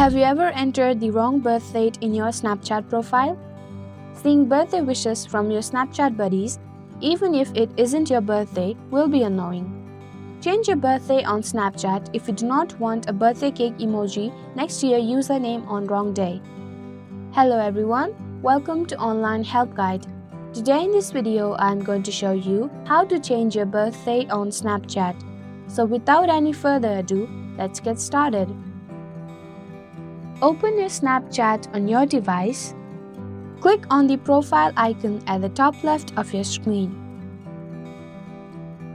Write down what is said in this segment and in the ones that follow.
Have you ever entered the wrong birth date in your Snapchat profile? Seeing birthday wishes from your Snapchat buddies, even if it isn't your birthday, will be annoying. Change your birthday on Snapchat if you do not want a birthday cake emoji next to your username on wrong day. Hello everyone, welcome to Online Help Guide. Today in this video, I am going to show you how to change your birthday on Snapchat. So without any further ado, let's get started. Open your Snapchat on your device. Click on the profile icon at the top left of your screen.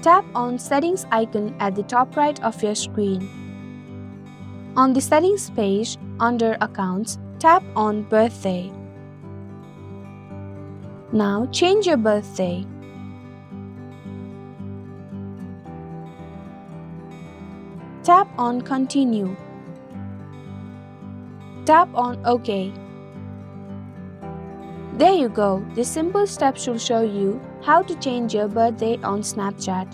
Tap on Settings icon at the top right of your screen. On the Settings page, under Accounts, tap on Birthday. Now change your birthday. Tap on Continue. Tap on OK. There you go. This simple step should show you how to change your birthday on Snapchat.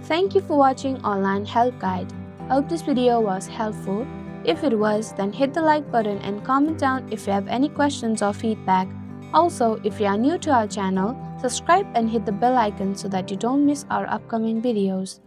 Thank you for watching Online Help Guide. Hope this video was helpful. If it was, then hit the like button and comment down if you have any questions or feedback. Also, if you are new to our channel, subscribe and hit the bell icon so that you don't miss our upcoming videos.